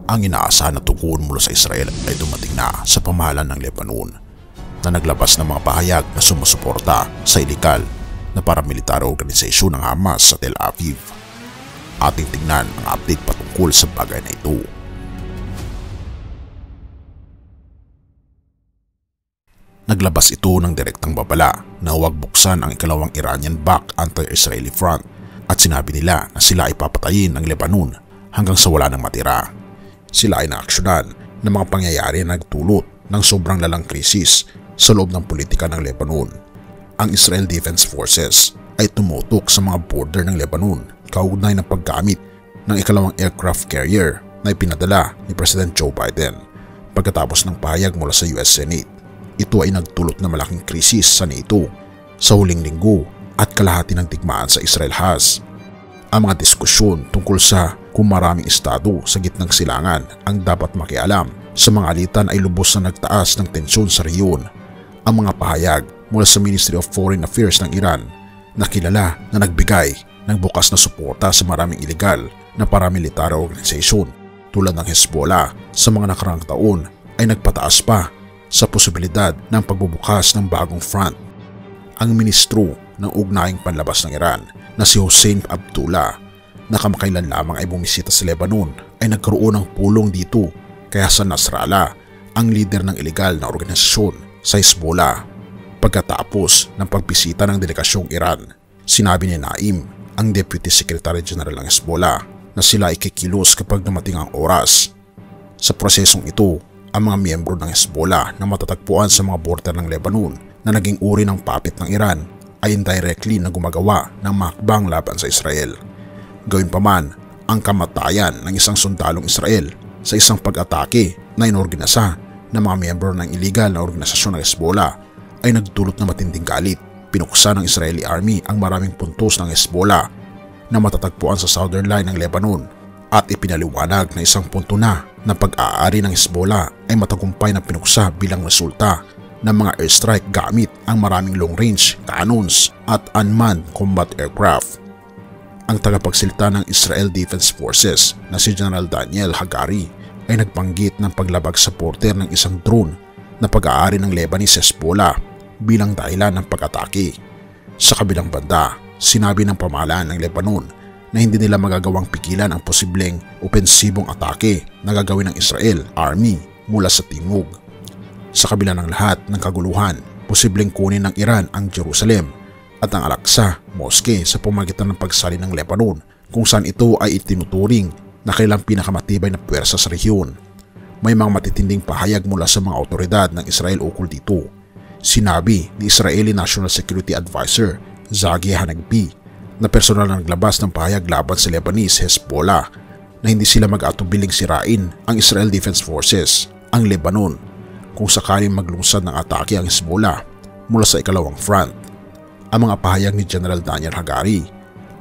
Ang inaasahan na tugon mula sa Israel ay dumating na sa pamahalaan ng Lebanon na naglabas ng mga pahayag na sumusuporta sa ilegal na paramilitary organisasyon ng Hamas sa Tel Aviv. Ating tingnan ang update patungkol sa bagay na ito. Naglabas ito ng direktang babala na huwag buksan ang ikalawang Iranian-backed anti-Israeli front at sinabi nila na sila ay papatayin ng Lebanon hanggang sa wala nang matira. Sila ay naaksyonan ng mga pangyayari na nagdulot ng sobrang lalang krisis sa loob ng politika ng Lebanon. Ang Israel Defense Forces ay tumutok sa mga border ng Lebanon kaugnay ng paggamit ng ikalawang aircraft carrier na ipinadala ni President Joe Biden pagkatapos ng pahayag mula sa US Senate. Ito ay nagdulot na malaking krisis sa NATO sa huling linggo at kalahati ng digmaan sa Israel-Haz. Ang mga diskusyon tungkol sa kung maraming estado sa gitnang silangan ang dapat makialam sa mga alitan ay lubos na nagtaas ng tensyon sa rehiyon. Ang mga pahayag mula sa Ministry of Foreign Affairs ng Iran na kilala na nagbigay ng bukas na suporta sa maraming ilegal na paramilitary organisasyon tulad ng Hezbollah sa mga nakaraang taon ay nagpataas pa sa posibilidad ng pagbubukas ng bagong front. Ang ministro ng ugnayang panlabas ng Iran na si Hossein Abdullah na kamakailan lamang ay bumisita sa Lebanon ay nagkaroon ng pulong dito kay Hassan Nasrallah, ang leader ng ilegal na organisasyon sa Hezbollah. Pagkatapos ng pagbisita ng delegasyong Iran, sinabi ni Naim, ang Deputy Secretary General ng Hezbollah, na sila ay kikilos kapag dumating ang oras. Sa prosesong ito, ang mga miyembro ng Hezbollah na matatagpuan sa mga border ng Lebanon na naging uri ng puppet ng Iran ay indirectly na gumagawa ng makbang laban sa Israel. Gayunpaman, ang kamatayan ng isang sundalong Israel sa isang pag-atake na inorganisa ng mga miyembro ng iligal na organisasyon ng Hezbollah ay nagdulot na matinding galit. Pinuksan ng Israeli Army ang maraming puntos ng Hezbollah na matatagpuan sa southern line ng Lebanon at ipinaliwanag na isang punto na pag-aari ng Hezbollah ay matagumpay na pinuksa bilang resulta ng mga airstrike gamit ang maraming long-range cannons at unmanned combat aircraft. Ang tagapagsalita ng Israel Defense Forces na si General Daniel Hagari ay nagbanggit ng paglabag sa border ng isang drone na pag-aari ng Lebanese Hezbollah bilang dahilan ng pag-atake. Sa kabilang banda, sinabi ng pamahalaan ng Lebanon na hindi nila magagawang pigilan ang posibleng opensibong atake na gagawin ng Israel Army mula sa timog. Sa kabila ng lahat ng kaguluhan, posibleng kunin ng Iran ang Jerusalem at ang Al-Aqsa Mosque sa pamamagitan ng pagsalin ng Lebanon, kung saan ito ay itinuturing na kailang pinakamatibay na puwersa sa rehiyon. May mga matitinding pahayag mula sa mga otoridad ng Israel ukol dito. Sinabi ni Israeli National Security Advisor Zaghi Hanegbi na personal na naglabas ng pahayag laban sa Lebanese Hezbollah na hindi sila mag-atubiling sirain ang Israel Defense Forces, ang Lebanon, kung sakaling maglungsad ng atake ang Hezbollah mula sa ikalawang front. Ang mga pahayag ni General Daniel Hagari,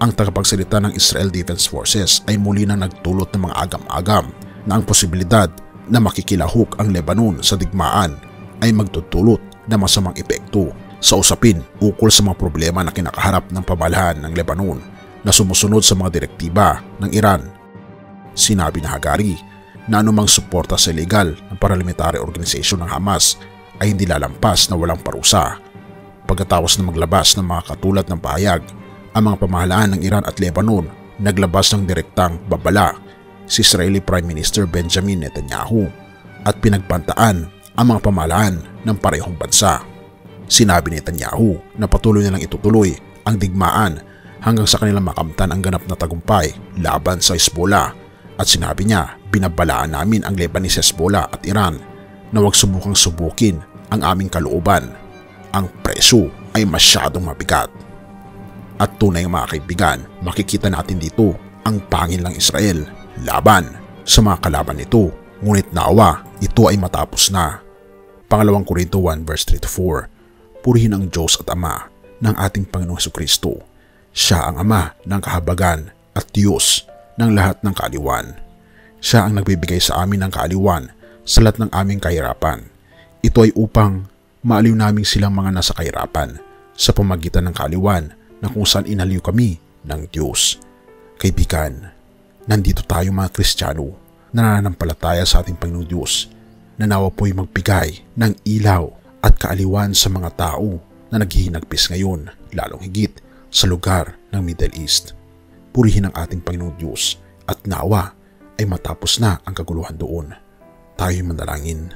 ang tagapagsalita ng Israel Defense Forces, ay muli na nagdulot ng mga agam-agam na ang posibilidad na makikilahok ang Lebanon sa digmaan ay magdudulot ng masamang epekto sa usapin ukol sa mga problema na kinakaharap ng pamahalaan ng Lebanon na sumusunod sa mga direktiba ng Iran. Sinabi ni Hagari na anumang suporta sa illegal ng paramilitary organisasyon ng Hamas ay hindi lalampas na walang parusa. Pagkatapos na maglabas ng mga katulad ng pahayag, ang mga pamahalaan ng Iran at Lebanon naglabas ng direktang babala si Israeli Prime Minister Benjamin Netanyahu at pinagbantaan ang mga pamahalaan ng parehong bansa. Sinabi ni Netanyahu na patuloy nilang itutuloy ang digmaan hanggang sa kanilang makamtan ang ganap na tagumpay laban sa Hezbollah, at sinabi niya, binabalaan namin ang Lebanese Hezbollah at Iran na huwag subukang subukin ang aming kalooban. Ang presyo ay masyadong mabigat. At tunay mga kaibigan, makikita natin dito ang pangil ng Israel laban sa mga kalaban nito, ngunit nawa ito ay matapos na. Pangalawang Korinto 1 verse 3-4. Purihin ang Diyos at Ama ng ating Panginoong Jesucristo. Siya ang Ama ng kahabagan at Diyos ng lahat ng kaaliwan. Siya ang nagbibigay sa amin ng kaaliwan sa lahat ng aming kahirapan. Ito ay upang maaliw namin silang mga nasa kahirapan sa pamagitan ng kaaliwan na kung saan inaliw kami ng Diyos. Kaibigan, nandito tayo mga Kristiyano nananampalataya sa ating Panginoong Diyos na nawa po'y magbigay ng ilaw at kaaliwan sa mga tao na naghihinagpis ngayon, lalong higit sa lugar ng Middle East. Purihin ang ating Panginoong Diyos at nawa ay matapos na ang kaguluhan doon. Tayo'y manalangin.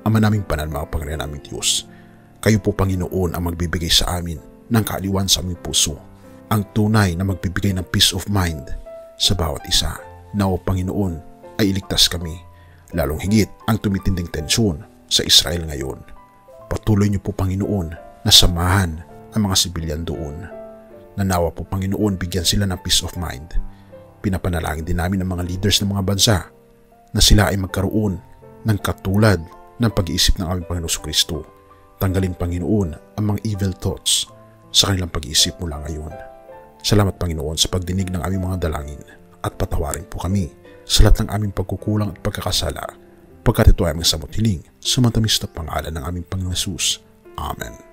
Ama naming banal, makapangyarihan naming Diyos, kayo po Panginoon ang magbibigay sa amin ng kaaliwan sa aming puso, ang tunay na magbibigay ng peace of mind sa bawat isa. Nawa Panginoon ay iligtas kami, lalong higit ang tumitinding tensyon sa Israel ngayon. Patuloy niyo po Panginoon na samahan ang mga sibilyan doon. Nanawa po Panginoon bigyan sila ng peace of mind. Pinapanalangin din namin ang mga leaders ng mga bansa na sila ay magkaroon ng katulad ng pag-iisip ng aming Panginoon Kristo. Tanggalin Panginoon ang mga evil thoughts sa kanilang pag-iisip mula ngayon. Salamat Panginoon sa pagdinig ng aming mga dalangin at patawarin po kami sa lahat ng aming pagkukulang at pagkakasala, pagkat ito ay aming samot hiling sa matamis na pangalan ng aming Panginoon Jesus. Amen.